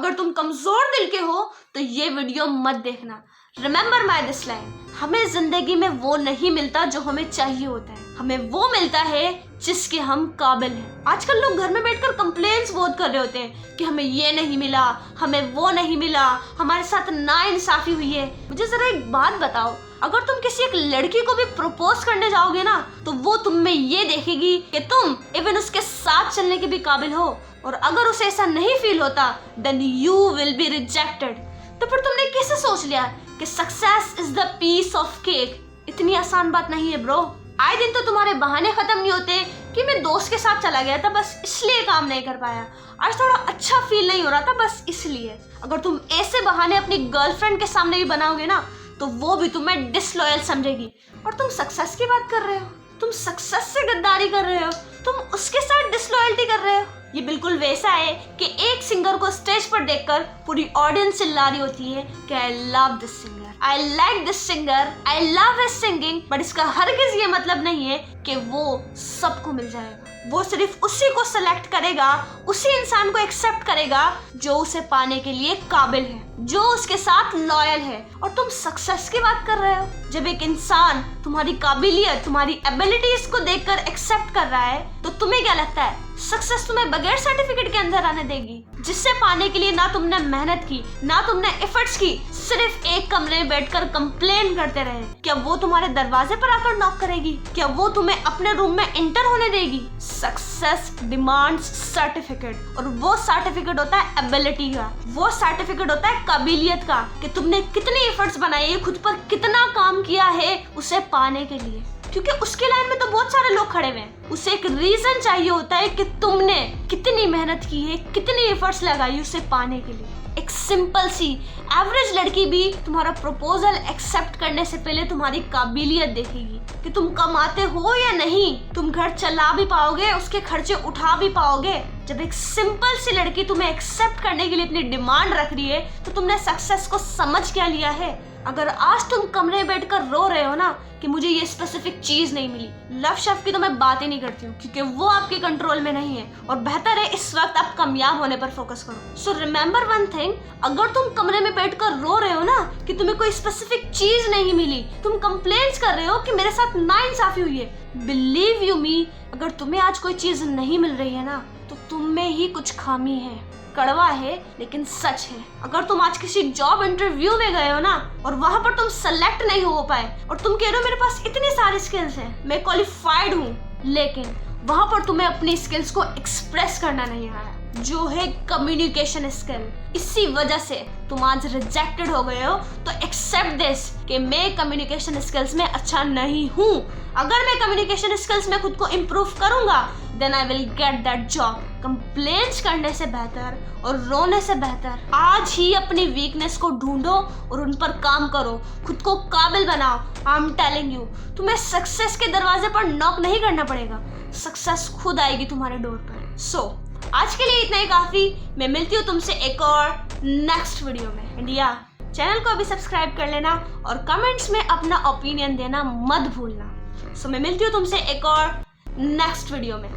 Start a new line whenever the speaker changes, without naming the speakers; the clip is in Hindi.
अगर तुम कमजोर दिल के हो तो ये वीडियो मत देखना। रिमेंबर माई दिस लाइन, हमें जिंदगी में वो नहीं मिलता जो हमें चाहिए होता है, हमें वो मिलता है जिसके हम काबिल हैं। आजकल लोग घर में बैठकर कंप्लेंट्स बहुत कर रहे होते हैं कि हमें ये नहीं मिला, हमें वो नहीं मिला, हमारे साथ नाइंसाफी हुई है। मुझे जरा एक बात बताओ, अगर तुम किसी एक लड़की को भी प्रपोज करने जाओगे ना तो वो तुम में ये देखेगी कि तुम इवन उसके साथ चलने के भी काबिल हो, और अगर उसे ऐसा नहीं फील होता then you will be rejected. तो फिर तुमने कैसे सोच लिया कि success is the piece of cake? इतनी आसान बात नहीं है ब्रो। आए दिन तो तुम्हारे बहाने खत्म नहीं होते कि मैं दोस्त के साथ चला गया था बस इसलिए काम नहीं कर पाया, आज थोड़ा अच्छा फील नहीं हो रहा था बस इसलिए। अगर तुम ऐसे बहाने अपनी गर्लफ्रेंड के सामने भी बनाओगे ना तो वो भी तुम्हें डिसलॉयल समझेगी। और तुम सक्सेस की बात कर रहे हो, तुम सक्सेस से गद्दारी कर रहे हो, तुम उसके साथ डिसलॉयल्टी कर रहे हो। ये बिल्कुल वैसा है कि एक सिंगर को स्टेज पर देखकर पूरी ऑडियंस चिल्ला रही होती है कि I love this singer, I like this singer, I love his singing, but इसका हरगिज ये मतलब नहीं है कि वो सबको मिल जाएगा। वो सिर्फ उसी को सेलेक्ट करेगा, उसी इंसान को एक्सेप्ट करेगा जो उसे पाने के लिए काबिल है, जो उसके साथ लॉयल है। और तुम सक्सेस की बात कर रहे हो। जब एक इंसान तुम्हारी काबिलियत, तुम्हारी एबिलिटीज को देखकर एक्सेप्ट कर रहा है तो तुम्हें क्या लगता है सक्सेस तुम्हें बगैर सर्टिफिकेट के अंदर आने देगी, जिससे पाने के लिए ना तुमने मेहनत की, ना तुमने एफर्ट्स की, सिर्फ एक कमरे में बैठकर कंप्लेन करते रहे? क्या वो तुम्हारे दरवाजे पर आकर नॉक करेगी? क्या वो तुम्हें अपने रूम में एंटर होने देगी? सक्सेस डिमांड्स सर्टिफिकेट, और वो सर्टिफिकेट होता है एबिलिटी का, वो सर्टिफिकेट होता है काबिलियत का कि तुमने कितनी एफर्ट्स बनाई है, खुद पर कितना काम किया है उसे पाने के लिए। क्योंकि उसके लाइन में तो बहुत सारे लोग खड़े हुए हैं, उसे एक रीजन चाहिए होता है कि तुमने कितनी मेहनत की है, कितनी एफर्ट्स लगाई उसे पाने के लिए। एक सिंपल सी एवरेज लड़की भी तुम्हारा प्रपोजल एक्सेप्ट करने से पहले तुम्हारी काबिलियत देखेगी कि तुम कमाते हो या नहीं, तुम घर चला भी पाओगे, उसके खर्चे उठा भी पाओगे। जब एक सिंपल सी लड़की तुम्हें एक्सेप्ट करने के लिए इतनी डिमांड रख रही है तो तुमने सक्सेस को समझ क्या लिया है? अगर आज तुम कमरे में बैठकर रो रहे हो ना कि मुझे ये स्पेसिफिक चीज नहीं मिली, लव शब्द की तो मैं बात ही नहीं करती हूँ क्योंकि वो आपके कंट्रोल में नहीं है, और बेहतर है इस वक्त आप कामयाब होने पर फोकस करो। सो रिमेंबर वन थिंग, अगर तुम कमरे में बैठकर रो रहे हो ना कि तुम्हें कोई स्पेसिफिक चीज नहीं मिली, तुम कंप्लेंट्स कर रहे हो कि मेरे साथ नाइंसाफी हुई है, बिलीव यू मी, अगर तुम्हें आज कोई चीज नहीं मिल रही है ना तो तुम में ही कुछ खामी है। कड़वा है लेकिन सच है। अगर तुम आज किसी जॉब इंटरव्यू में गए हो ना और वहां पर तुम सेलेक्ट नहीं हो पाए और तुम कह रहे हो मेरे पास इतनी सारी स्किल्स हैं, मैं क्वालिफाइड हूँ, लेकिन वहां पर तुम्हें अपनी स्किल्स को एक्सप्रेस करना नहीं आया, जो है कम्युनिकेशन स्किल, इसी वजह से तुम आज रिजेक्टेड हो गए हो। तो एक्सेप्ट दिस कि मैं कम्युनिकेशन स्किल्स में अच्छा नहीं हूँ। अगर मैं कम्युनिकेशन स्किल्स में खुद को इम्प्रूव करूंगा then I will get that job. Complaints करने से बेहतर और रोने से बेहतर आज ही अपनी वीकनेस को ढूंढो और उन पर काम करो, खुद को काबिल बनाओ। आई एम टेलिंग यू, तुम्हें सक्सेस के दरवाजे पर नॉक नहीं करना पड़ेगा, सक्सेस खुद आएगी तुम्हारे डोर पर। सो आज के लिए इतना ही काफी। मैं मिलती हूँ तुमसे एक और नेक्स्ट वीडियो में। इंडिया चैनल को अभी सब्सक्राइब कर लेना और कमेंट्स में अपना ओपिनियन देना मत भूलना। सो मैं मिलती हूँ तुमसे एक और नेक्स्ट वीडियो में।